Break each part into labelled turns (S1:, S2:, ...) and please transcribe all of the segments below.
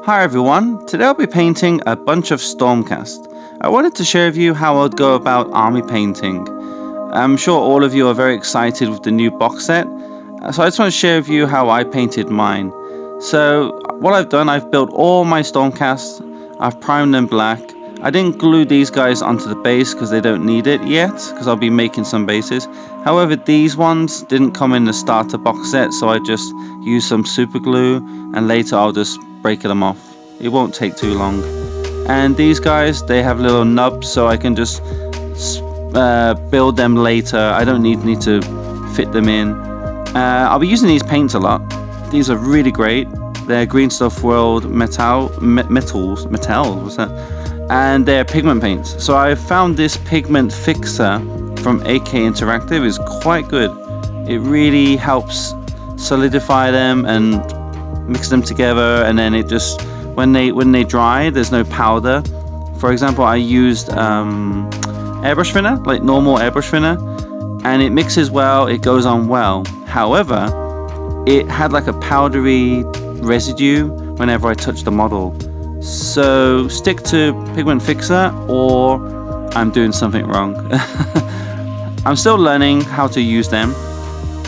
S1: Hi everyone, today I'll be painting a bunch of Stormcast. I wanted to share with you how I'd go about army painting. I'm sure all of you are very excited with the new box set, so I just want to share with you how I painted mine. So what I've done, I've built all my Stormcasts, I've primed them black. I didn't glue these guys onto the base because they don't need it yet, because I'll be making some bases. However, these ones didn't come in the starter box set, so I just used some super glue and later I'll just break them off. It won't take too long. And these guys, they have little nubs, so I can just build them later. I don't need to fit them in. I'll be using these paints a lot. These are really great. They're Greenstuff World metals, what's that? And they're pigment paints. So I found this pigment fixer from AK Interactive is quite good. It really helps solidify them and mix them together, and then it just when they dry, there's no powder. For example, I used airbrush thinner, like normal airbrush thinner, and it mixes well, it goes on well. However, it had like a powdery residue whenever I touched the model. So stick to pigment fixer or I'm doing something wrong. I'm still learning how to use them,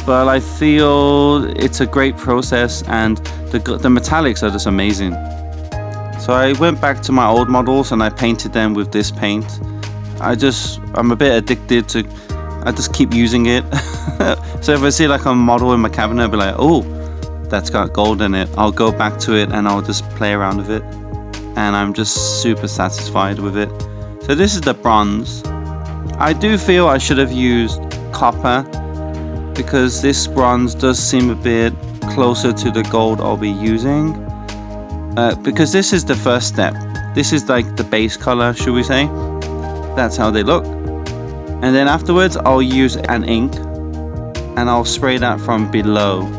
S1: but I feel it's a great process and the metallics are just amazing. So I went back to my old models and I painted them with this paint. I'm a bit addicted to, I just keep using it. So if I see like a model in my cabinet, I'll be like, oh, that's got gold in it. I'll go back to it and I'll just play around with it. And I'm just super satisfied with it. So this is the bronze. I do feel I should have used copper because this bronze does seem a bit closer to the gold I'll be using. Because this is the first step. This is like the base color, should we say. That's how they look. And then afterwards I'll use an ink and I'll spray that from below.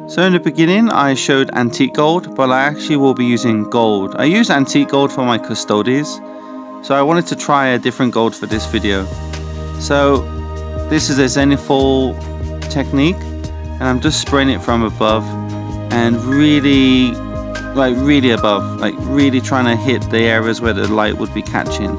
S1: So in the beginning I showed antique gold, but I actually will be using gold. I use antique gold for my custodies, so I wanted to try a different gold for this video. So this is a zenithal technique, and I'm just spraying it from above and really above, like really trying to hit the areas where the light would be catching.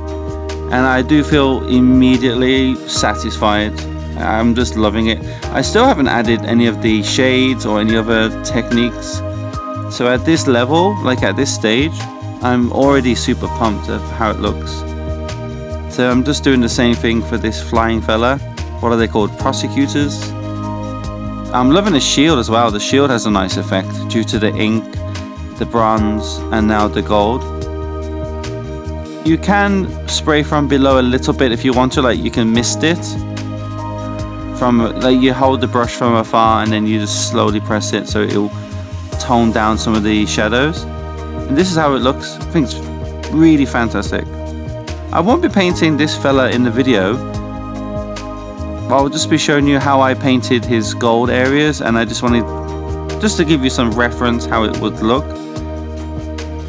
S1: And I do feel immediately satisfied. I'm just loving it. I still haven't added any of the shades or any other techniques. So at this level, like at this stage, I'm already super pumped of how it looks. So I'm just doing the same thing for this flying fella. What are they called? Prosecutors. I'm loving the shield as well. The shield has a nice effect due to the ink, the bronze, and now the gold. You can spray from below a little bit if you want to, like you can mist it. Like you hold the brush from afar and then you just slowly press it so it'll tone down some of the shadows. And this is how it looks. I think it's really fantastic. I won't be painting this fella in the video. I'll just be showing you how I painted his gold areas, and I just wanted to give you some reference how it would look.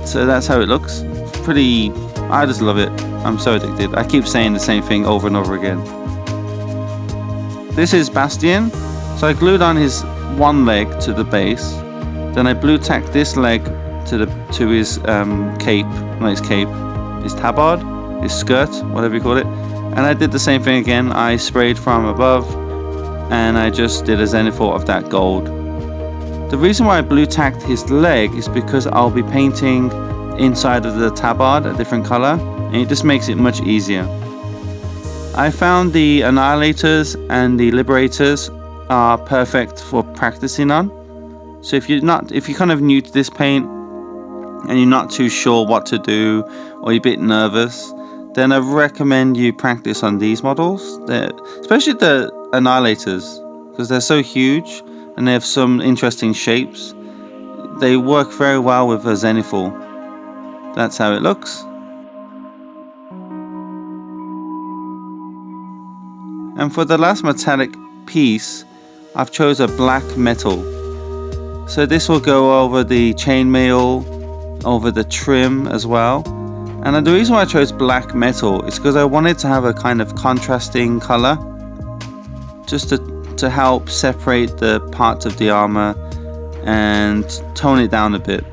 S1: So that's how it looks. Pretty, I just love it. I'm so addicted. I keep saying the same thing over and over again. This is Bastion. So I glued on his one leg to the base. Then I blue tacked this leg to his cape, not his cape, his tabard, his skirt, whatever you call it. And I did the same thing again. I sprayed from above and I just did a zenithal of that gold. The reason why I blue tacked his leg is because I'll be painting inside of the tabard a different color, and it just makes it much easier. I found the Annihilators and the Liberators are perfect for practicing on. So if you're kind of new to this paint and you're not too sure what to do, or you're a bit nervous, then I recommend you practice on these models, especially the Annihilators, because they're so huge and they have some interesting shapes. They work very well with a Zenithal. That's how it looks. And for the last metallic piece, I've chose a black metal. So this will go over the chainmail, over the trim as well. And the reason why I chose black metal is because I wanted to have a kind of contrasting color, just to help separate the parts of the armor and tone it down a bit.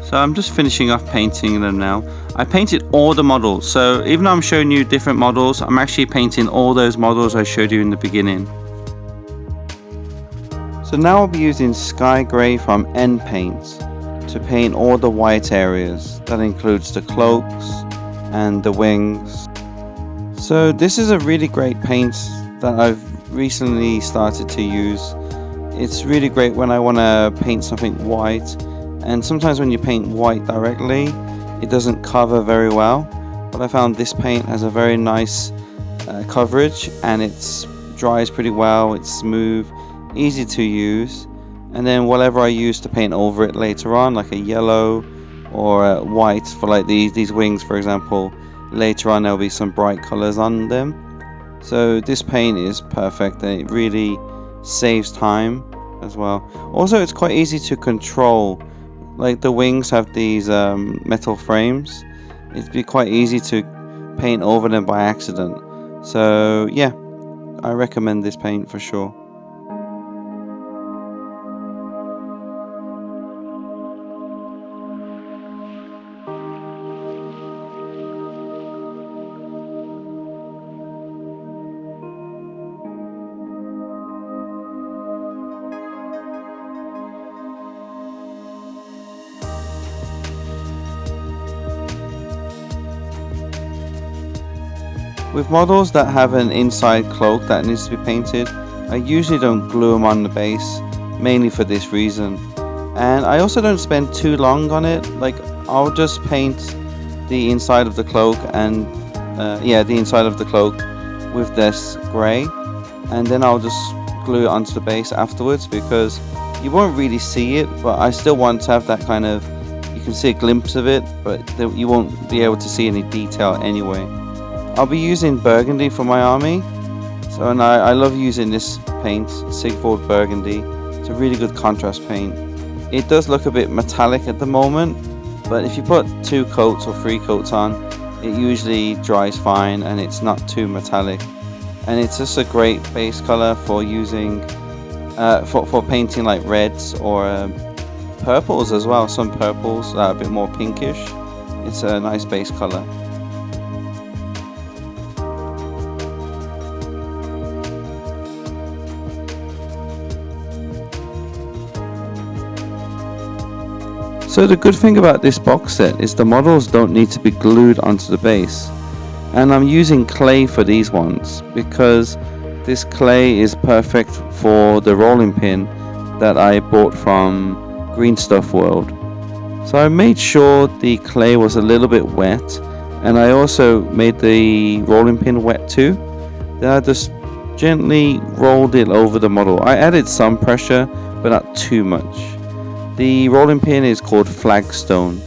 S1: So I'm just finishing off painting them now. I painted all the models, so even though I'm showing you different models, I'm actually painting all those models I showed you in the beginning. So now I'll be using Sky Grey from End Paints to paint all the white areas. That includes the cloaks and the wings. So this is a really great paint that I've recently started to use. It's really great when I want to paint something white. And sometimes when you paint white directly, it doesn't cover very well. But I found this paint has a very nice coverage, and it dries pretty well. It's smooth, easy to use. And then whatever I use to paint over it later on, like a yellow or a white for like these wings, for example, later on there'll be some bright colors on them. So this paint is perfect, and it really saves time as well. Also, it's quite easy to control. Like the wings have these metal frames. It'd be quite easy to paint over them by accident. So yeah, I recommend this paint for sure. With models that have an inside cloak that needs to be painted, I usually don't glue them on the base, mainly for this reason. And I also don't spend too long on it. Like, I'll just paint the inside of the cloak and the inside of the cloak with this grey, and then I'll just glue it onto the base afterwards, because you won't really see it, but I still want to have that kind of, you can see a glimpse of it, but you won't be able to see any detail anyway. I'll be using burgundy for my army, and I love using this paint, Sigvald Burgundy. It's a really good contrast paint. It does look a bit metallic at the moment, but if you put 2 coats or 3 coats on, it usually dries fine and it's not too metallic. And it's just a great base color for using, for painting like reds or purples as well. Some purples are a bit more pinkish. It's a nice base color. So the good thing about this box set is the models don't need to be glued onto the base. And I'm using clay for these ones because this clay is perfect for the rolling pin that I bought from Greenstuff World. So I made sure the clay was a little bit wet, and I also made the rolling pin wet too. Then I just gently rolled it over the model. I added some pressure, but not too much. The rolling pin is called Flagstone.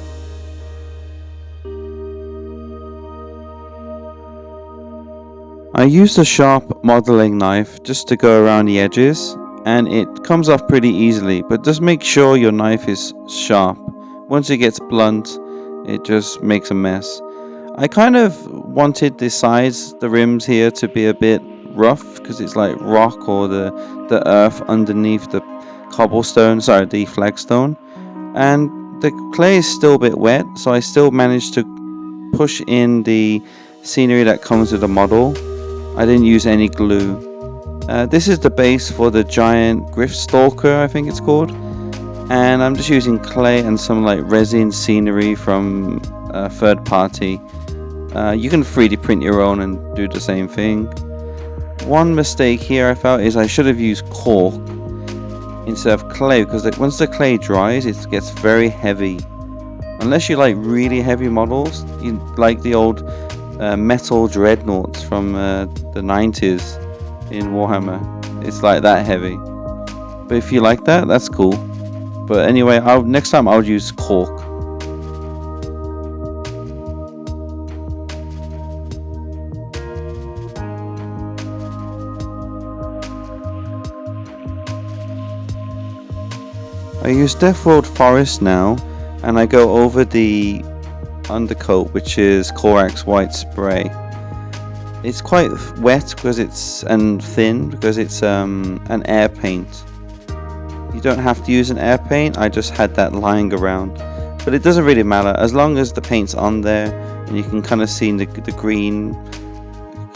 S1: I used a sharp modeling knife just to go around the edges, and it comes off pretty easily, but just make sure your knife is sharp. Once it gets blunt, it just makes a mess. I kind of wanted the sides, the rims here, to be a bit rough because it's like rock or the earth underneath the the flagstone, and the clay is still a bit wet, so I still managed to push in the scenery that comes with the model. I didn't use any glue. This is the base for the giant Griff Stalker, I think it's called, and I'm just using clay and some like resin scenery from a third party. You can 3D print your own and do the same thing. One mistake here I felt is I should have used cork instead of clay, because once the clay dries it gets very heavy. Unless you like really heavy models, you like the old metal dreadnoughts from the 90s in Warhammer. It's like that heavy. But if you like that, that's cool. But anyway, next time I'll use cork. I use Deathworld Forest now, and I go over the undercoat, which is Corax White Spray. It's quite wet and thin because it's an air paint. You don't have to use an air paint, I just had that lying around. But it doesn't really matter, as long as the paint's on there and you can kind of see the green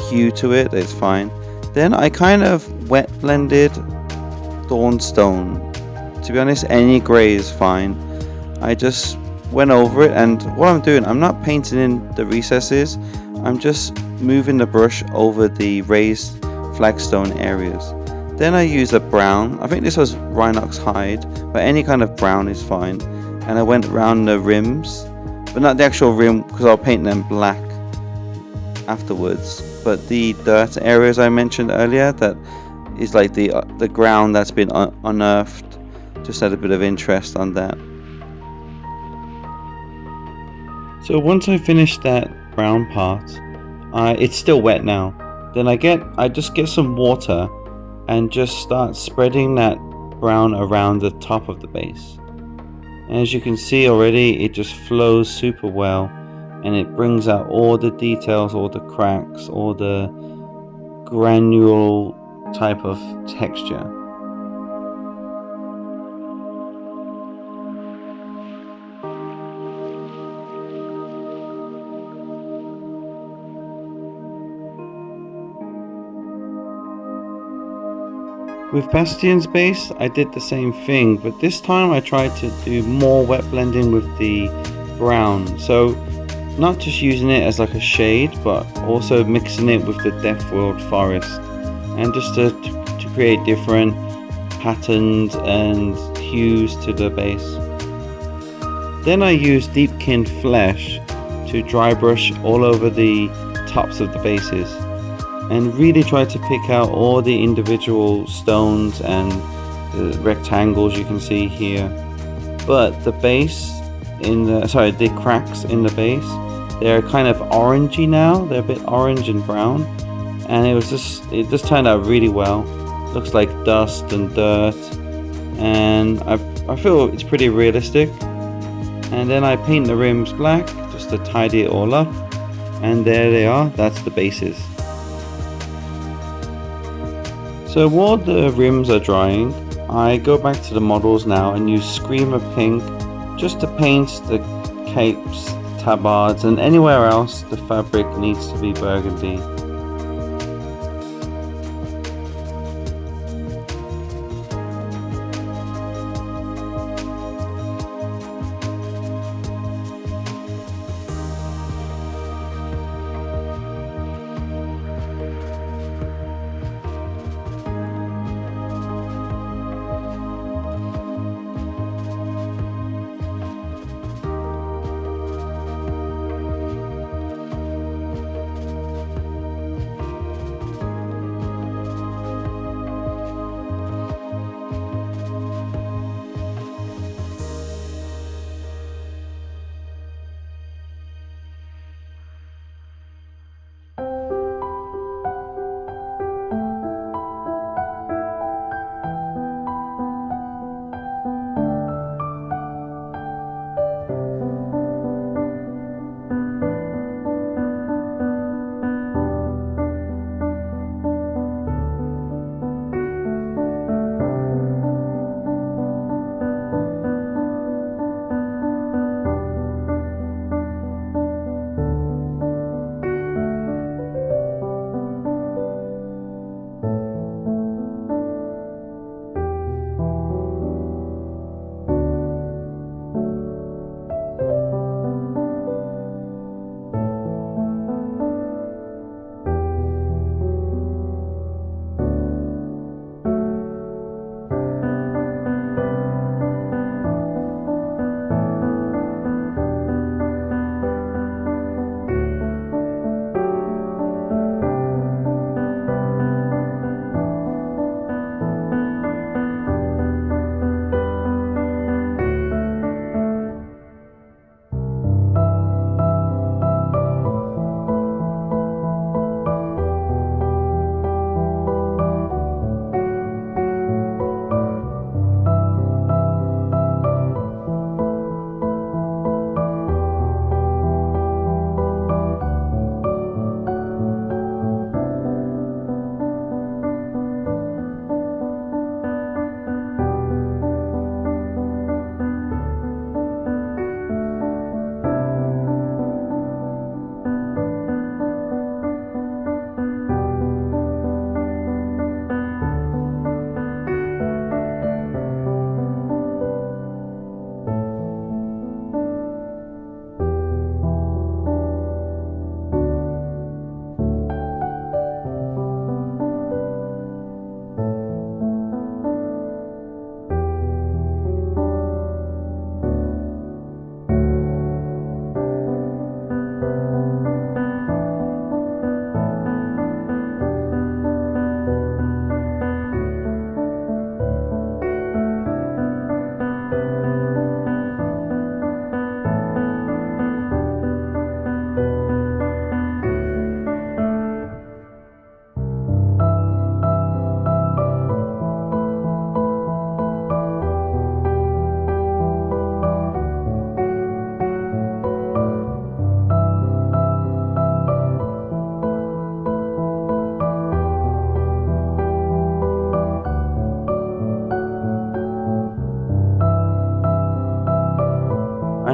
S1: hue to it, it's fine. Then I kind of wet blended Dawnstone. To be honest, any grey is fine. I just went over it, and what I'm doing, I'm not painting in the recesses, I'm just moving the brush over the raised flagstone areas. Then I use a brown, I think this was Rhinox hide, but any kind of brown is fine. And I went around the rims, but not the actual rim because I'll paint them black afterwards. But the dirt areas I mentioned earlier, that is like the ground that's been unearthed, just had a bit of interest on that. So once I finish that brown part, it's still wet now. Then I just get some water and just start spreading that brown around the top of the base. And as you can see already, it just flows super well, and it brings out all the details, all the cracks, all the granule type of texture. With Bastion's base, I did the same thing, but this time I tried to do more wet blending with the brown. So not just using it as like a shade, but also mixing it with the Deathworld Forest, and just to create different patterns and hues to the base. Then I used Deepkin Flesh to dry brush all over the tops of the bases, and really try to pick out all the individual stones and the rectangles you can see here. But the base the cracks in the base, they're kind of orangey now. They're a bit orange and brown, and it just turned out really well. Looks like dust and dirt, and I feel it's pretty realistic. And then I paint the rims black just to tidy it all up, and there they are. That's the bases. So while the rims are drying, I go back to the models now and use Screamer Pink just to paint the capes, tabards, and anywhere else the fabric needs to be burgundy.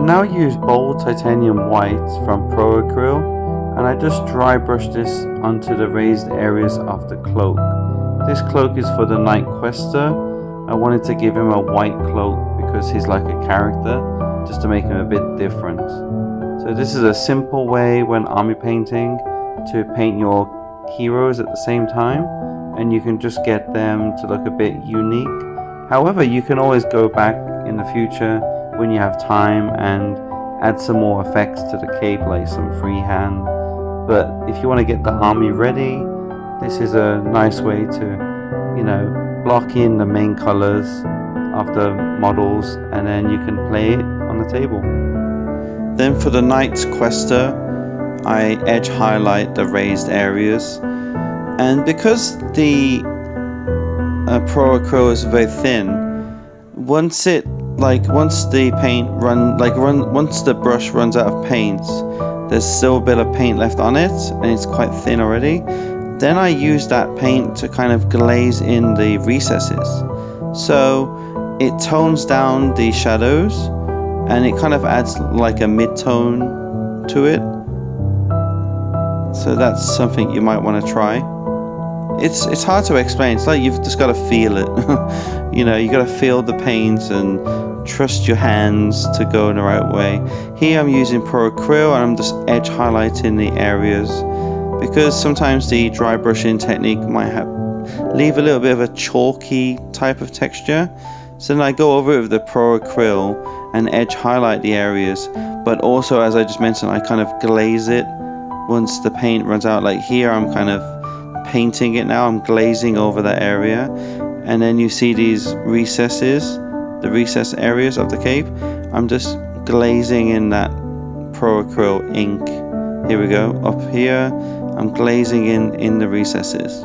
S1: now use bold titanium white from Pro Acryl, and I just dry brush this onto the raised areas of the cloak. This cloak is for the Knight Quester. I wanted to give him a white cloak because he's like a character, just to make him a bit different. So this is a simple way when army painting to paint your heroes at the same time, and you can just get them to look a bit unique. However, you can always go back in the future when you have time and add some more effects to the cape, like some freehand. But if you want to get the army ready, this is a nice way to, block in the main colors of the models, and then you can play it on the table. Then for the Knight's Quester, I edge highlight the raised areas, and because the Pro Acryl is very thin, once the brush runs out of paint, there's still a bit of paint left on it, and it's quite thin already. Then I use that paint to kind of glaze in the recesses, so it tones down the shadows, and it kind of adds like a mid-tone to it. So that's something you might want to try. It's hard to explain. It's like you've just got to feel it. You got to feel the paint and trust your hands to go in the right way. Here I'm using Pro Acryl, and I'm just edge highlighting the areas, because sometimes the dry brushing technique might leave a little bit of a chalky type of texture. So then I go over it with the Pro Acryl and edge highlight the areas, but also, as I just mentioned, I kind of glaze it once the paint runs out. Like here I'm kind of painting it now, I'm glazing over that area, and then you see these recesses, the recess areas of the cape, I'm just glazing in that Pro Acryl ink. Here we go, up here I'm glazing in the recesses.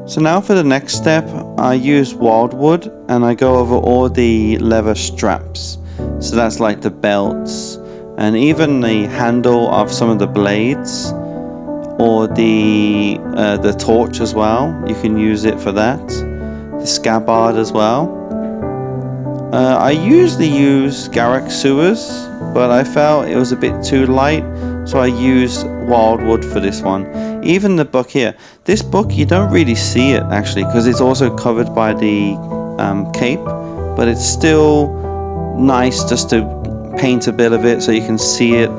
S1: So now for the next step, I use wildwood and I go over all the leather straps. So that's like the belts and even the handle of some of the blades, or the torch as well. You can use it for that. The scabbard as well. I usually use Garak sewers, but I felt it was a bit too light, so I used wildwood for this one. Even the book here, this book you don't really see it actually because it's also covered by the cape, but it's still nice just to paint a bit of it so you can see it,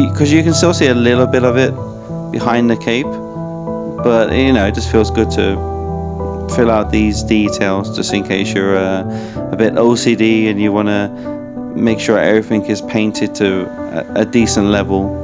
S1: because you can still see a little bit of it behind the cape, but it just feels good to fill out these details just in case you're a bit OCD and you want to make sure everything is painted to a decent level.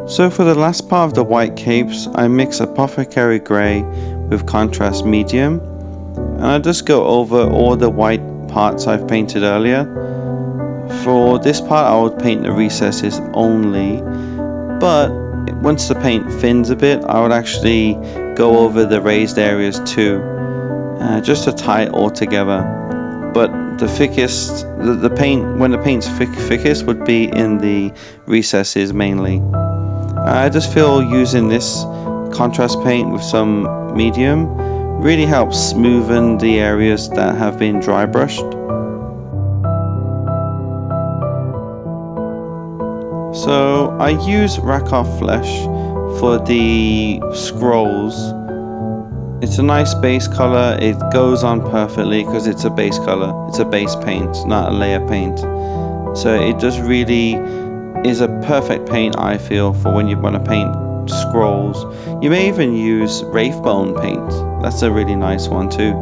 S1: So for the last part of the white capes, I mix Apothecary Grey with Contrast Medium, and I just go over all the white parts I've painted earlier. For this part I would paint the recesses only, but once the paint thins a bit, I would actually go over the raised areas too, just to tie it all together. But the thickest, the paint, when the paint's thickest would be in the recesses mainly. I just feel using this contrast paint with some medium really helps smoothen the areas that have been dry brushed. So I use Rakoff Flesh for the scrolls. It's a nice base color, it goes on perfectly because it's a base color, it's a base paint, not a layer paint. So it just really is a perfect paint, I feel, for when you want to paint scrolls. You may even use Wraithbone paint, that's a really nice one too.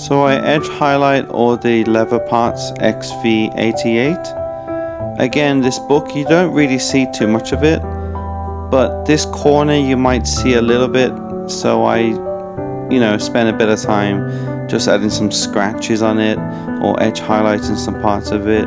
S1: So I edge highlight all the leather parts XV88. Again, this book, you don't really see too much of it, but this corner you might see a little bit, so I spend a bit of time just adding some scratches on it or edge highlighting some parts of it.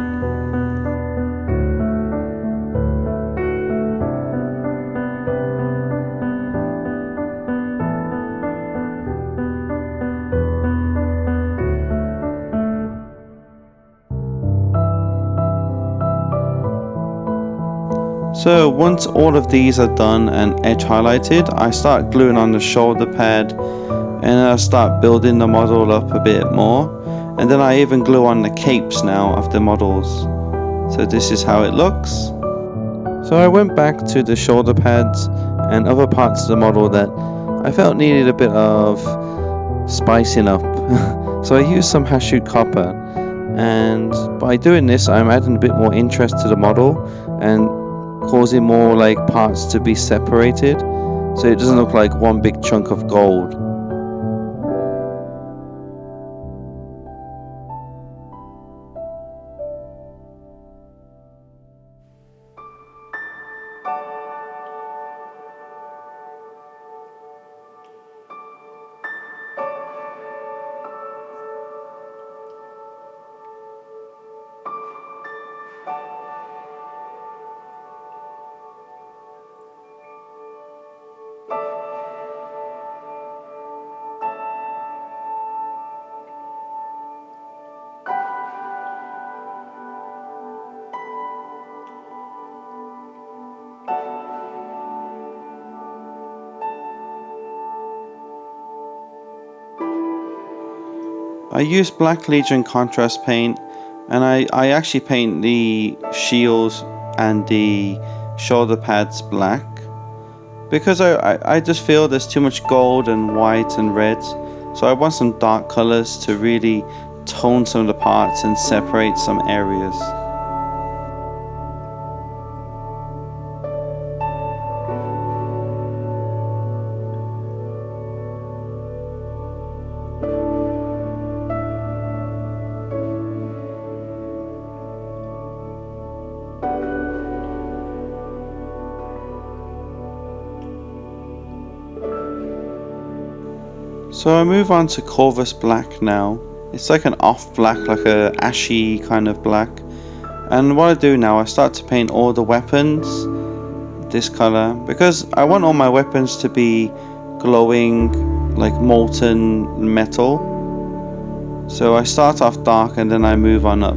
S1: So once all of these are done and edge highlighted, I start gluing on the shoulder pad, and I start building the model up a bit more, and then I even glue on the capes now of the models. So this is how it looks. So I went back to the shoulder pads and other parts of the model that I felt needed a bit of spicing up. So I used some Hashut copper, and by doing this I'm adding a bit more interest to the model and causing more like parts to be separated, so it doesn't look like one big chunk of gold. I use Black Legion contrast paint, and I actually paint the shields and the shoulder pads black, because I just feel there's too much gold and white and red, so I want some dark colors to really tone some of the parts and separate some areas. So I move on to Corvus Black now. It's like an off black, like a ashy kind of black. And what I do now, I start to paint all the weapons this color, because I want all my weapons to be glowing like molten metal. So I start off dark and then I move on up.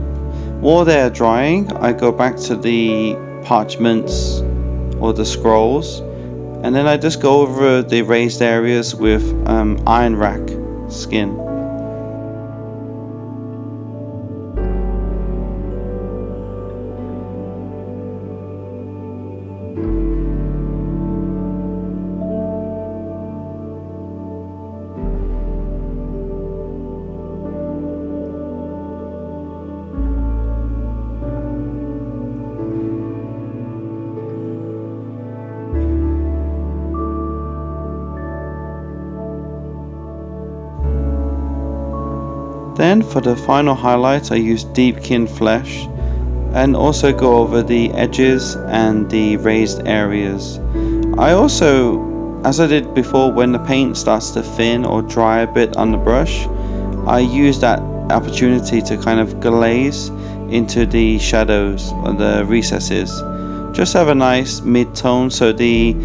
S1: While they're drying, I go back to the parchments or the scrolls, and then I just go over the raised areas with iron rack skin. Then for the final highlights, I use Deepkin Flesh and also go over the edges and the raised areas. I also, as I did before, when the paint starts to thin or dry a bit on the brush, I use that opportunity to kind of glaze into the shadows or the recesses. Just have a nice mid-tone so the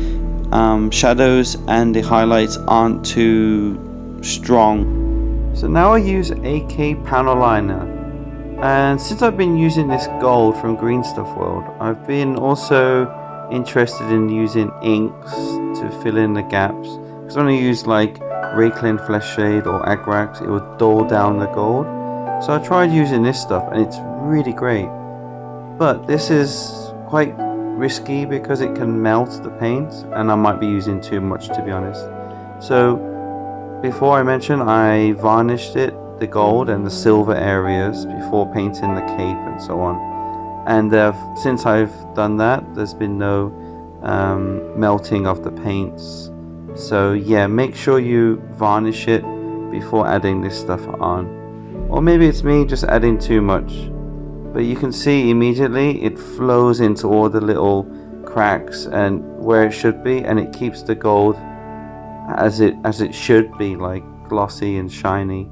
S1: shadows and the highlights aren't too strong. So now I use AK panel liner, and since I've been using this gold from Greenstuff World, I've been also interested in using inks to fill in the gaps, because when I use like Rayclin Flesh Shade or Agrax, it would dull down the gold. So I tried using this stuff and it's really great, but this is quite risky because it can melt the paint and I might be using too much, to be honest. So before I mentioned, I varnished it, the gold and the silver areas, before painting the cape and so on. And since I've done that, there's been no melting of the paints. So yeah, make sure you varnish it before adding this stuff on. Or maybe it's me just adding too much. But you can see immediately it flows into all the little cracks and where it should be, and it keeps the gold as it should be, like glossy and shiny.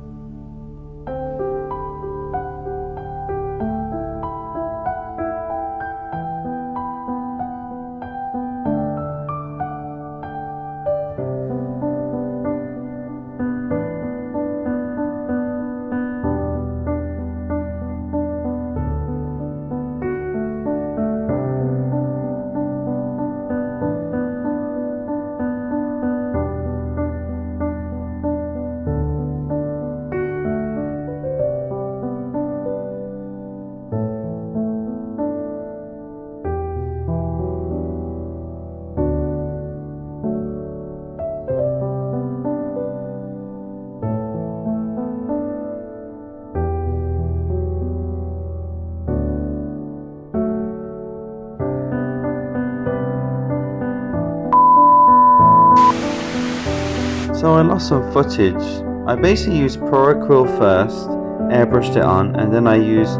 S1: So I lost some footage. I basically used Pro Acryl first, airbrushed it on, and then I used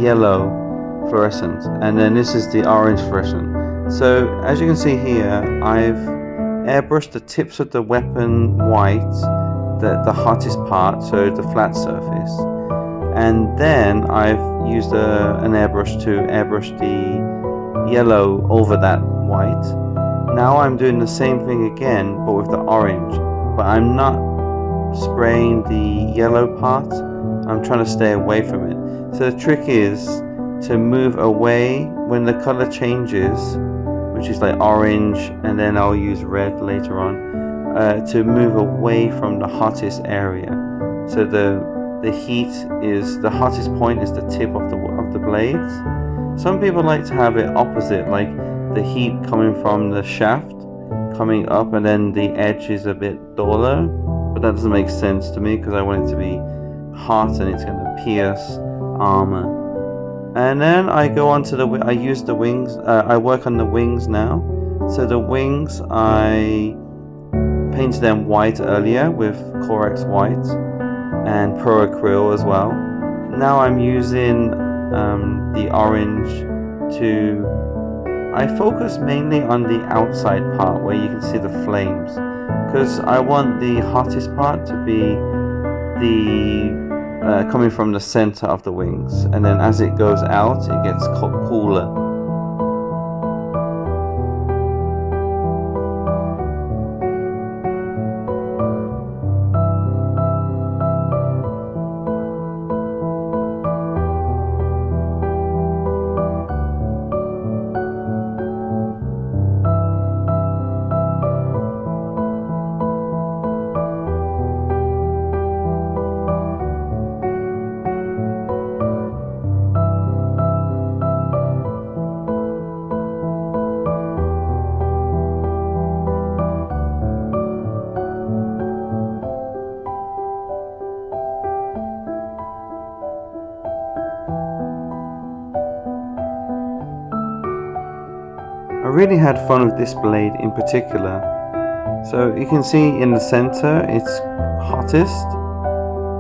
S1: yellow fluorescent, and then this is the orange fluorescent. So as you can see here, I've airbrushed the tips of the weapon white, the hottest part, so the flat surface, and then I've used an airbrush to airbrush the yellow over that white. Now I'm doing the same thing again, but with the orange. But I'm not spraying the yellow part. I'm trying to stay away from it. So the trick is to move away when the color changes, which is like orange, and then I'll use red later on, to move away from the hottest area. So the heat is, the hottest point is the tip of the blades. Some people like to have it opposite, like the heat coming from the shaft coming up, and then the edge is a bit duller, but that doesn't make sense to me because I want it to be hot and it's going to pierce armor. And then I go on to I use the wings. I work on the wings now. So the wings, I painted them white earlier with Corex white and Pro Acryl as well. Now I'm using the orange to, I focus mainly on the outside part where you can see the flames, because I want the hottest part to be the coming from the center of the wings, and then as it goes out it gets cooler. I really had fun with this blade in particular. So you can see in the center it's hottest,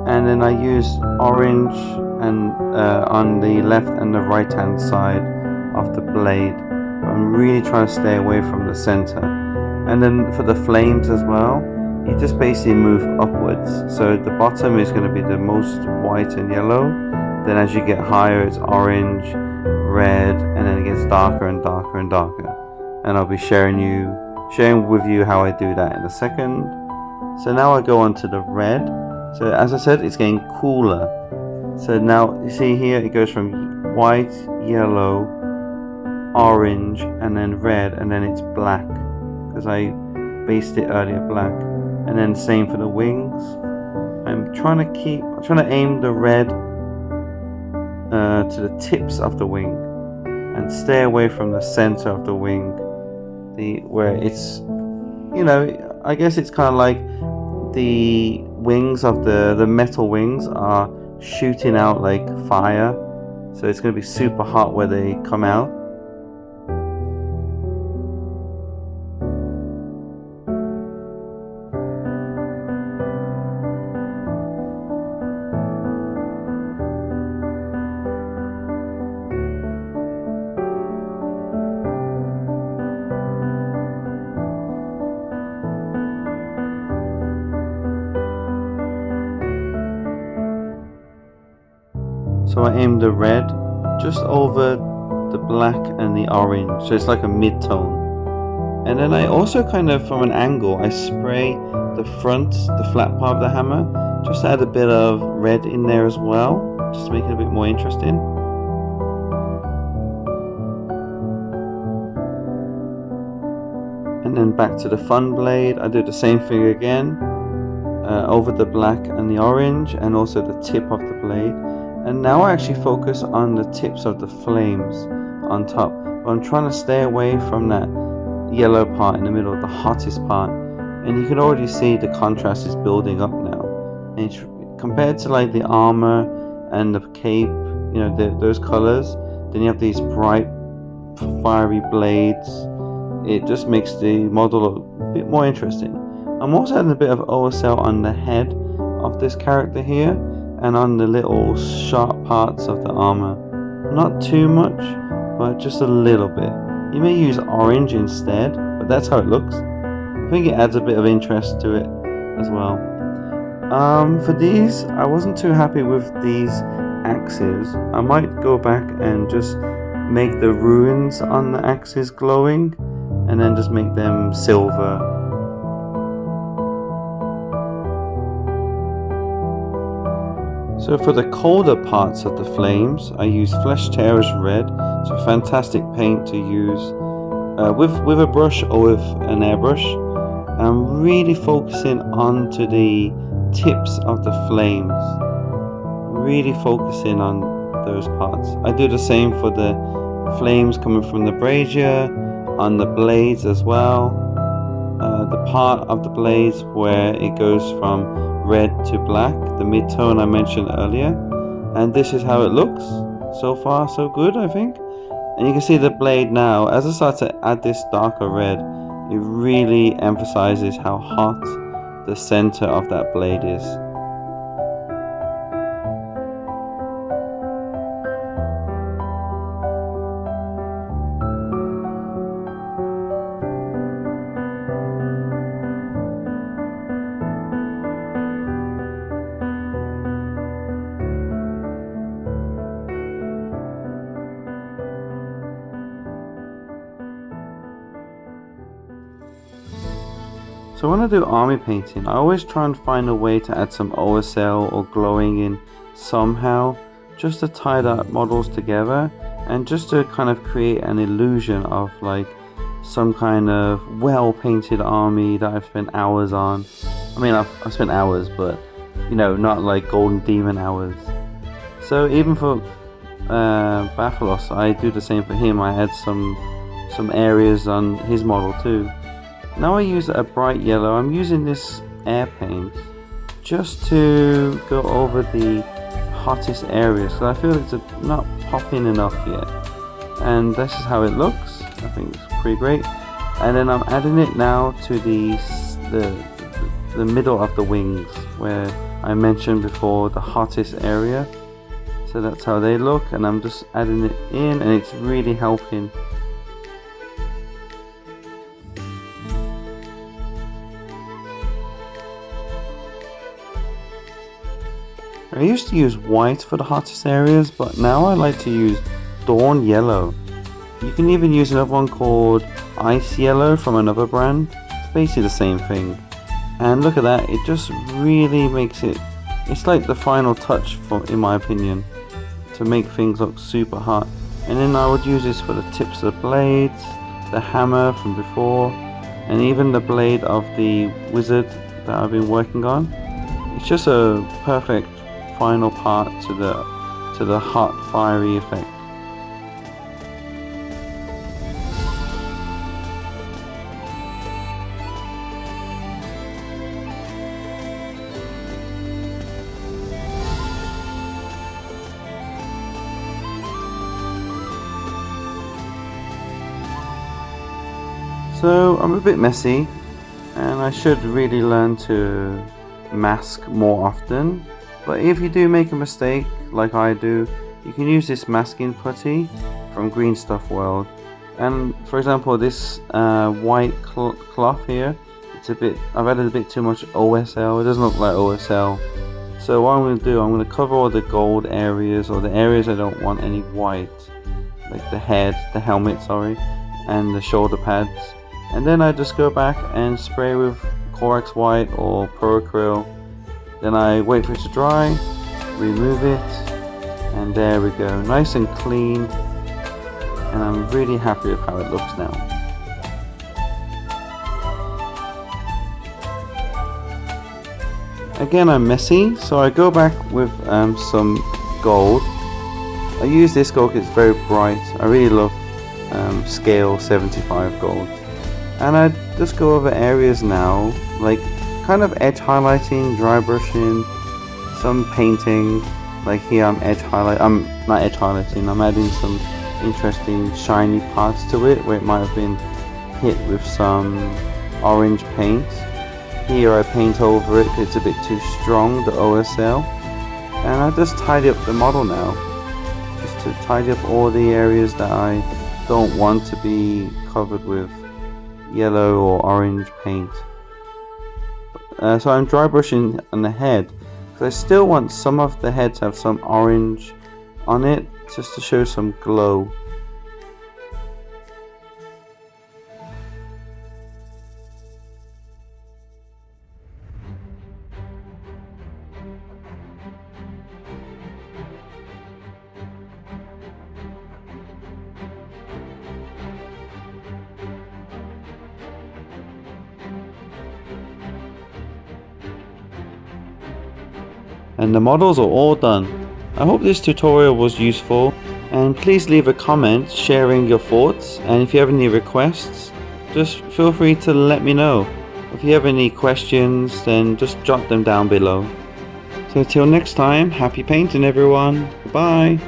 S1: and then I use orange and on the left and the right hand side of the blade. I'm really trying to stay away from the center. And then for the flames as well, you just basically move upwards. So the bottom is going to be the most white and yellow, then as you get higher it's orange, red, and then it gets darker and darker and darker. And I'll be sharing with you how I do that in a second. So now I go on to the red. So as I said, it's getting cooler. So now you see here it goes from white, yellow, orange, and then red, and then it's black because I based it earlier black. And then same for the wings. I'm trying to aim the red to the tips of the wing and stay away from the center of the wing, where it's, I guess it's kind of like the wings of the metal wings are shooting out like fire, so it's going to be super hot where they come out. So I aim the red just over the black and the orange, so it's like a mid-tone. And then I also kind of, from an angle, I spray the front, the flat part of the hammer, just to add a bit of red in there as well, just to make it a bit more interesting. And then back to the fun blade, I do the same thing again, over the black and the orange, and also the tip of the blade. And now I actually focus on the tips of the flames on top, but I'm trying to stay away from that yellow part in the middle, the hottest part. And you can already see the contrast is building up now. And it's, compared to like the armor and the cape, you know, those colors, then you have these bright fiery blades. It just makes the model a bit more interesting. I'm also adding a bit of OSL on the head of this character here, and on the little sharp parts of the armor. Not too much, but just a little bit. You may use orange instead, but that's how it looks. I think it adds a bit of interest to it as well. For these, I wasn't too happy with these axes. I might go back and just make the runes on the axes glowing, and then just make them silver. So for the colder parts of the flames, I use Flesh Tearer's Red. It's a fantastic paint to use with a brush or with an airbrush. I'm really focusing onto the tips of the flames. Really focusing on those parts. I do the same for the flames coming from the brazier, on the blades as well. The part of the blades where it goes from red to black, the mid-tone I mentioned earlier. And this is how it looks. So far so good, I think. And you can see the blade now, as I start to add this darker red, it really emphasizes how hot the center of that blade is. So when I do army painting, I always try and find a way to add some OSL or glowing in somehow, just to tie the models together and just to kind of create an illusion of like some kind of well painted army that I've spent hours on. I mean, I've spent hours, but you know, not like Golden Demon hours. So even for Cathlos, I do the same for him. I add some areas on his model too. Now I use a bright yellow. I'm using this air paint just to go over the hottest areas, because I feel it's not popping enough yet. And this is how it looks. I think it's pretty great. And then I'm adding it now to the middle of the wings, where I mentioned before the hottest area. So that's how they look, and I'm just adding it in, and it's really helping. I used to use white for the hottest areas, but now I like to use Dawn Yellow. You can even use another one called Ice Yellow from another brand. It's basically the same thing. And look at that, it just really makes it, it's like the final touch, in my opinion, to make things look super hot. And then I would use this for the tips of the blades, the hammer from before, and even the blade of the wizard that I've been working on. It's just a perfect final part to the hot fiery effect. So I'm a bit messy, and I should really learn to mask more often. But if you do make a mistake, like I do, you can use this masking putty from Greenstuff World. And for example, this white cloth here, I've added a bit too much OSL. It doesn't look like OSL. So what I'm going to do, I'm going to cover all the gold areas, or the areas I don't want any white, like the head, the helmet, sorry, and the shoulder pads. And then I just go back and spray with Corax White or Acryl. Then I wait for it to dry, remove it, and there we go, nice and clean. And I'm really happy with how it looks now. Again, I'm messy, so I go back with some gold. I use this gold because it's very bright. I really love scale 75 gold. And I just go over areas now, like kind of edge highlighting, dry brushing, some painting. Like here I'm not edge highlighting, I'm adding some interesting shiny parts to it where it might have been hit with some orange paint. Here I paint over it because it's a bit too strong, the OSL. And I just tidy up the model now, just to tidy up all the areas that I don't want to be covered with yellow or orange paint. So I'm dry brushing on the head because I still want some of the head to have some orange on it, just to show some glow. And the models are all done. I hope this tutorial was useful, and please leave a comment sharing your thoughts, and if you have any requests, just feel free to let me know. If you have any questions, then just jot them down below. So till next time, happy painting everyone. Bye.